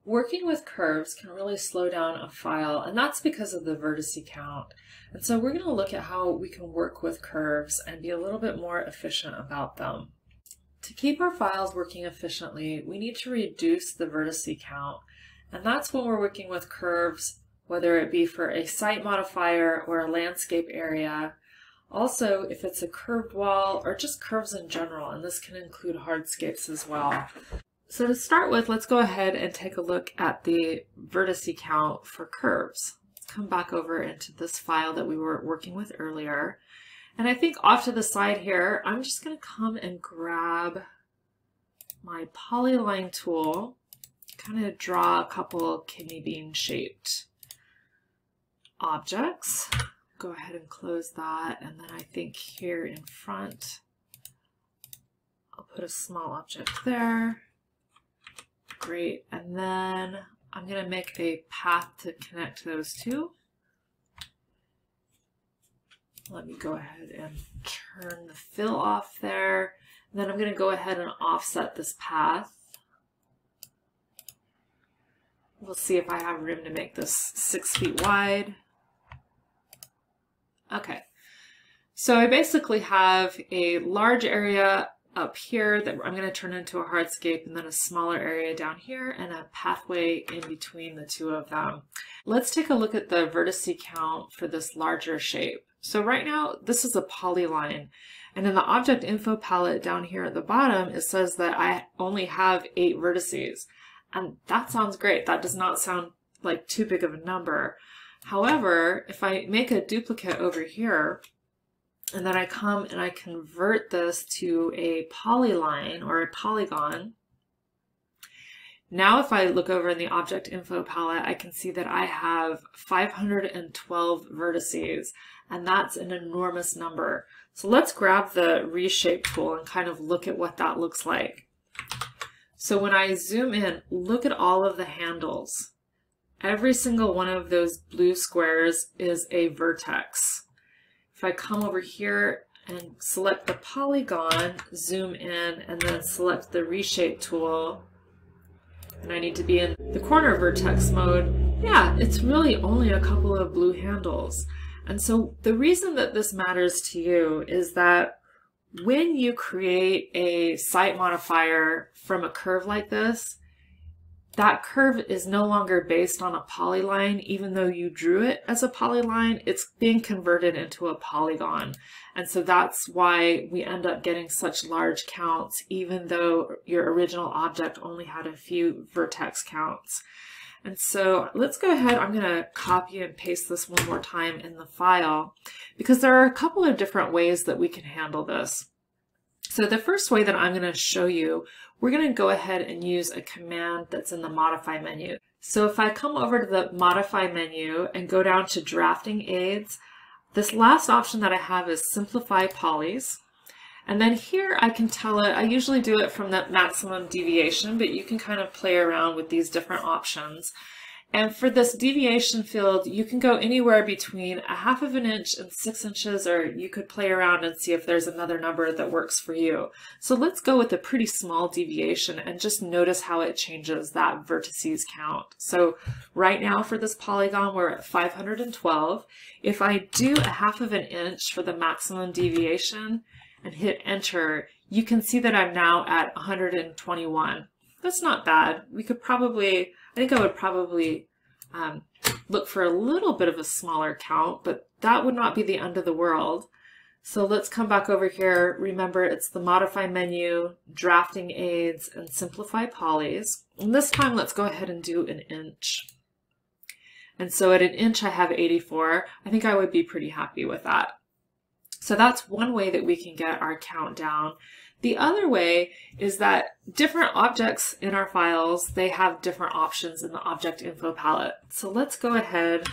Working with curves can really slow down a file, and that's because of the vertice count. And so we're going to look at how we can work with curves and be a little bit more efficient about them. To keep our files working efficiently, we need to reduce the vertice count, and that's when we're working with curves, whether it be for a site modifier or a landscape area. Also, if it's a curved wall or just curves in general, and this can include hardscapes as well. So to start with, let's go ahead and take a look at the vertice count for curves. Let's come back over into this file that we were working with earlier. And I think off to the side here, I'm just going to come and grab my polyline tool, kind of draw a couple kidney bean shaped objects. Go ahead and close that, and then I think here in front, I'll put a small object there. Great, and then I'm going to make a path to connect those two. Let me go ahead and turn the fill off there. And then I'm going to go ahead and offset this path. We'll see if I have room to make this 6 feet wide. Okay, so I basically have a large area up here that I'm going to turn into a hardscape, and then a smaller area down here and a pathway in between the two of them. Let's take a look at the vertice count for this larger shape. So right now this is a polyline, and in the object info palette down here at the bottom it says that I only have 8 vertices, and that sounds great. That does not sound like too big of a number. However, if I make a duplicate over here, and then I come and I convert this to a polyline or a polygon. Now if I look over in the object info palette, I can see that I have 512 vertices, and that's an enormous number. So let's grab the reshape tool and kind of look at what that looks like. So when I zoom in, look at all of the handles. Every single one of those blue squares is a vertex. If I come over here and select the polygon, zoom in, and then select the reshape tool, and I need to be in the corner vertex mode, yeah, it's really only a couple of blue handles. And so the reason that this matters to you is that when you create a site modifier from a curve like this, that curve is no longer based on a polyline. Even though you drew it as a polyline, it's being converted into a polygon. And so that's why we end up getting such large counts, even though your original object only had a few vertex counts. And so let's go ahead, I'm gonna copy and paste this one more time in the file, because there are a couple of different ways that we can handle this. So the first way that I'm going to show you, we're going to go ahead and use a command that's in the Modify menu. So if I come over to the Modify menu and go down to Drafting Aids, this last option that I have is Simplify Polys. And then here I can tell it, I usually do it from the maximum deviation, but you can kind of play around with these different options. And for this deviation field, you can go anywhere between 1/2 of an inch and 6 inches, or you could play around and see if there's another number that works for you. So let's go with a pretty small deviation and just notice how it changes that vertices count. So right now for this polygon, we're at 512. If I do 1/2 of an inch for the maximum deviation and hit enter, you can see that I'm now at 121. That's not bad. We could probably, I think I would probably look for a little bit of a smaller count, but that would not be the end of the world. So let's come back over here. Remember, it's the Modify menu, Drafting Aids, and Simplify Polys. And this time, let's go ahead and do an inch. And so at an inch, I have 84. I think I would be pretty happy with that. So that's one way that we can get our count down. The other way is that different objects in our files, they have different options in the object info palette. So let's go ahead,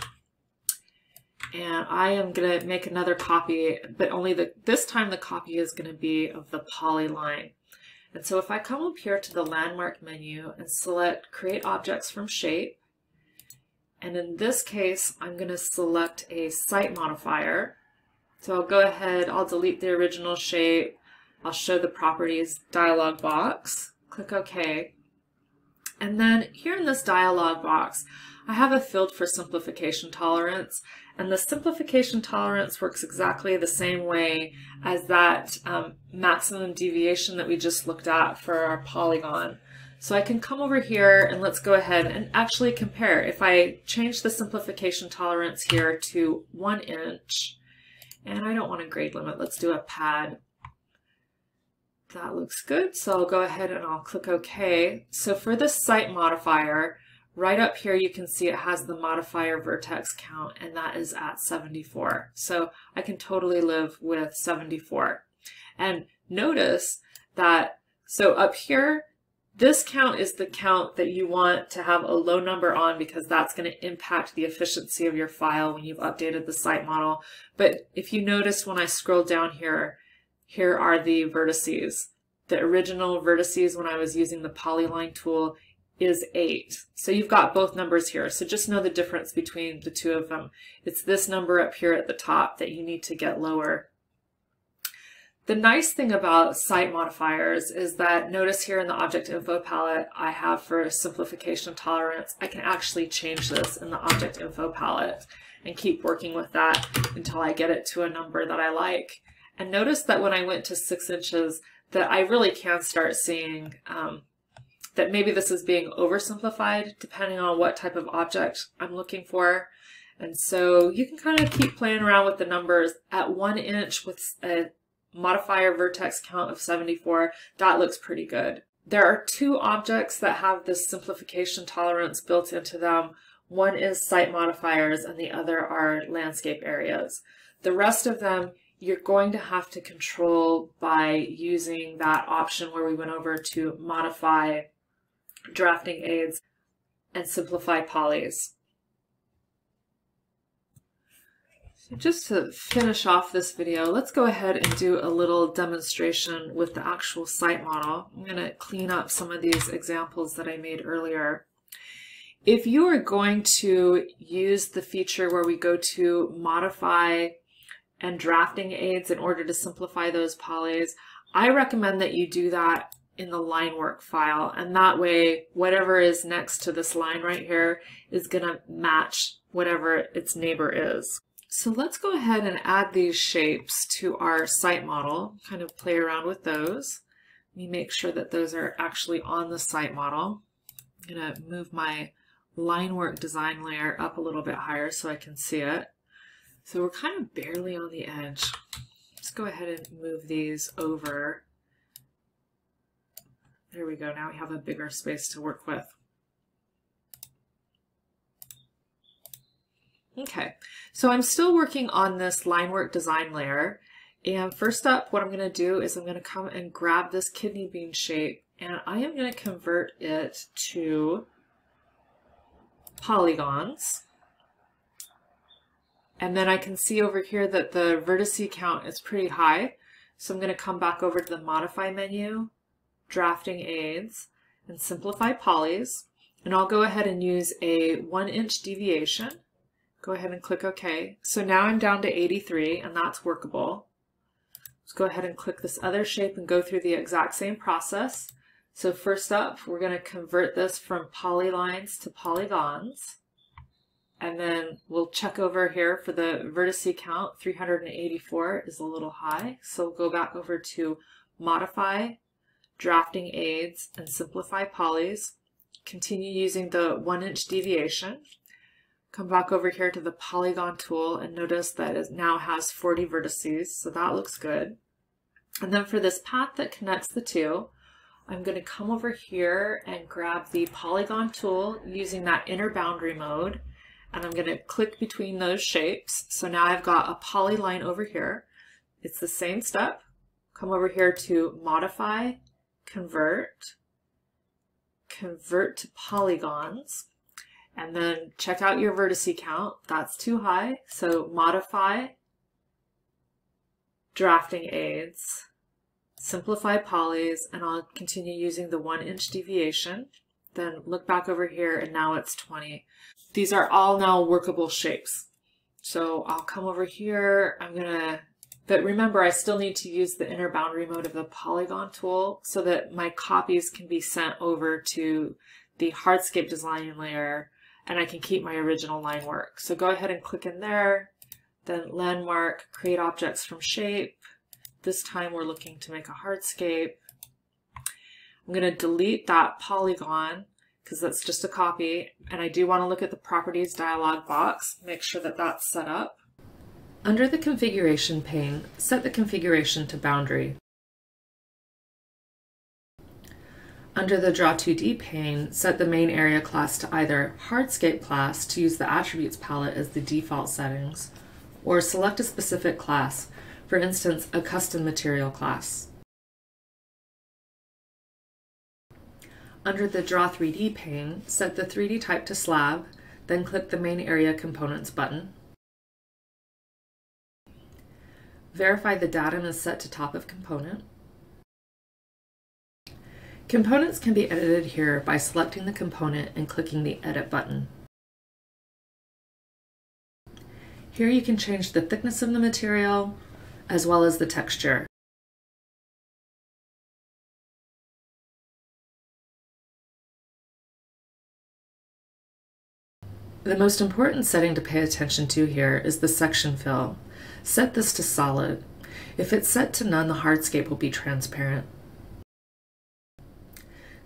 and I am going to make another copy, but only this time the copy is going to be of the polyline. And so if I come up here to the landmark menu and select Create Objects from Shape, and in this case I'm going to select a site modifier. So I'll go ahead, I'll delete the original shape, I'll show the properties dialog box, click OK, And then here in this dialog box, I have a field for simplification tolerance, and the simplification tolerance works exactly the same way as that maximum deviation that we just looked at for our polygon. So I can come over here and let's go ahead and actually compare. If I change the simplification tolerance here to 1 inch, and I don't want a grade limit, let's do a pad. That looks good, so I'll go ahead and I'll click OK. So for this site modifier, right up here you can see it has the modifier vertex count, and that is at 74. So I can totally live with 74. And notice that, so up here, this count is the count that you want to have a low number on because that's going to impact the efficiency of your file when you've updated the site model. But if you notice when I scroll down here, here are the vertices. The original vertices when I was using the polyline tool is 8. So you've got both numbers here. So just know the difference between the two of them. It's this number up here at the top that you need to get lower. The nice thing about site modifiers is that notice here in the object info palette I have for simplification tolerance, I can actually change this in the object info palette and keep working with that until I get it to a number that I like. And notice that when I went to 6 inches that I really can start seeing that maybe this is being oversimplified depending on what type of object I'm looking for. And so you can kind of keep playing around with the numbers. At 1 inch with a modifier vertex count of 74, that looks pretty good. There are 2 objects that have this simplification tolerance built into them. One is site modifiers and the other are landscape areas. The rest of them you're going to have to control by using that option where we went over to modify drafting aids and simplify polys. So just to finish off this video, let's go ahead and do a little demonstration with the actual site model. I'm going to clean up some of these examples that I made earlier. If you are going to use the feature where we go to modify and drafting aids in order to simplify those polys, I recommend that you do that in the line work file, and that way whatever is next to this line right here is going to match whatever its neighbor is. So let's go ahead and add these shapes to our site model, kind of play around with those. Let me make sure that those are actually on the site model. I'm going to move my line work design layer up a little bit higher so I can see it. So we're kind of barely on the edge. Let's go ahead and move these over. There we go. Now we have a bigger space to work with. Okay, so I'm still working on this line work design layer. And first up, what I'm going to do is I'm going to come and grab this kidney bean shape, and I am going to convert it to polygons. And then I can see over here that the vertice count is pretty high. So I'm going to come back over to the Modify menu, Drafting Aids, and Simplify Polys. And I'll go ahead and use a 1 inch deviation. Go ahead and click OK. So now I'm down to 83, and that's workable. Let's go ahead and click this other shape and go through the exact same process. So first up, we're going to convert this from polylines to polygons. And then we'll check over here for the vertice count. 384 is a little high. So we'll go back over to Modify, Drafting Aids, and Simplify Polys. Continue using the 1 inch deviation. Come back over here to the Polygon tool and notice that it now has 40 vertices. So that looks good. And then for this path that connects the two, I'm going to come over here and grab the Polygon tool using that inner boundary mode. And I'm going to click between those shapes. So now I've got a polyline over here. It's the same step. Come over here to Modify, Convert, Convert to Polygons, and then check out your vertice count. That's too high. So Modify, Drafting Aids, Simplify Polys, and I'll continue using the 1 inch deviation. Then look back over here and now it's 20. These are all now workable shapes. So I'll come over here, but remember I still need to use the inner boundary mode of the Polygon tool so that my copies can be sent over to the hardscape design layer, and I can keep my original line work. So go ahead and click in there, then landmark, create objects from shape. This time we're looking to make a hardscape. I'm going to delete that polygon because that's just a copy, and I do want to look at the properties dialog box, make sure that that's set up. Under the configuration pane, set the configuration to boundary. Under the Draw 2D pane, set the main area class to either Hardscape class to use the attributes palette as the default settings, or select a specific class, for instance, a custom material class. Under the Draw 3D pane, set the 3D type to slab, then click the Main Area Components button. Verify the datum is set to top of component. Components can be edited here by selecting the component and clicking the Edit button. Here you can change the thickness of the material, as well as the texture. The most important setting to pay attention to here is the section fill. Set this to solid. If it's set to none, the hardscape will be transparent.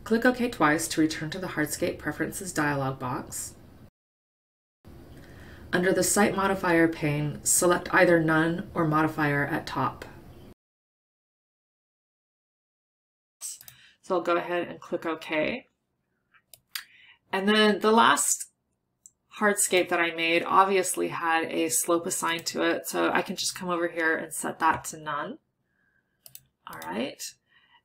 Click OK twice to return to the Hardscape Preferences dialog box. Under the Site Modifier pane, select either None or Modifier at top. So I'll go ahead and click OK. And then the last hardscape that I made obviously had a slope assigned to it, so I can just come over here and set that to none. All right.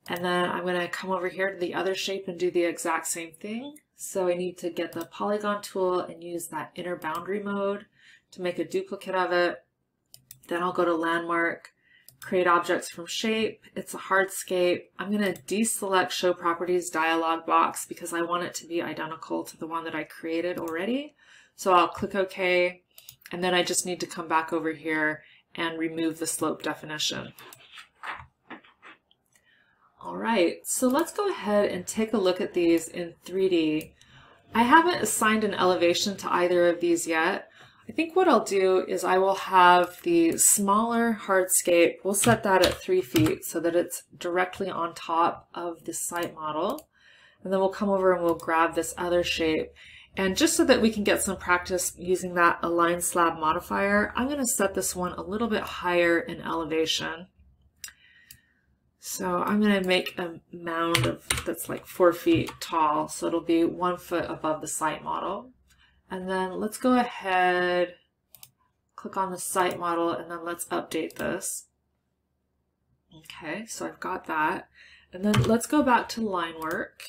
And then I'm going to come over here to the other shape and do the exact same thing. So I need to get the polygon tool and use that inner boundary mode to make a duplicate of it. Then I'll go to landmark, create objects from shape. It's a hardscape. I'm going to deselect show properties dialog box because I want it to be identical to the one that I created already. So I'll click OK, and then I just need to come back over here and remove the slope definition. All right, so let's go ahead and take a look at these in 3D. I haven't assigned an elevation to either of these yet. I think what I'll do is I will have the smaller hardscape, we'll set that at 3 feet so that it's directly on top of the site model. And then we'll come over and we'll grab this other shape. And just so that we can get some practice using that Align Slab modifier, I'm going to set this one a little bit higher in elevation. So I'm going to make a mound that's like 4 feet tall, so it'll be 1 foot above the site model. And then let's go ahead, click on the site model, and then let's update this. Okay, so I've got that. And then let's go back to line work.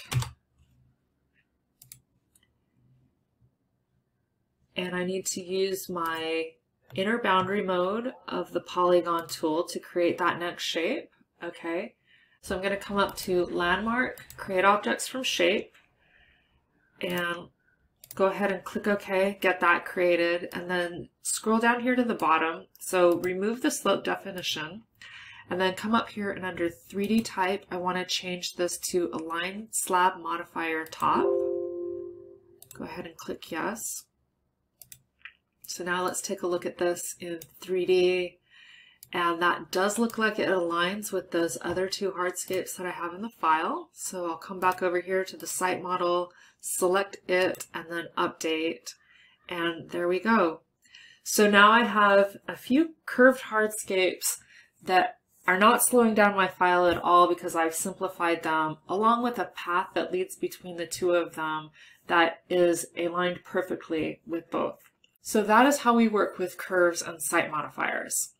And I need to use my inner boundary mode of the polygon tool to create that next shape. Okay, so I'm going to come up to landmark, create objects from shape, and go ahead and click OK, get that created, and then scroll down here to the bottom. So remove the slope definition, and then come up here and under 3D type, I want to change this to Align Slab Modifier Top. Go ahead and click yes. So now let's take a look at this in 3D. And that does look like it aligns with those other 2 hardscapes that I have in the file. So I'll come back over here to the site model, select it, and then update. And there we go. So now I have a few curved hardscapes that are not slowing down my file at all because I've simplified them, along with a path that leads between the 2 of them that is aligned perfectly with both. So that is how we work with curves and site modifiers.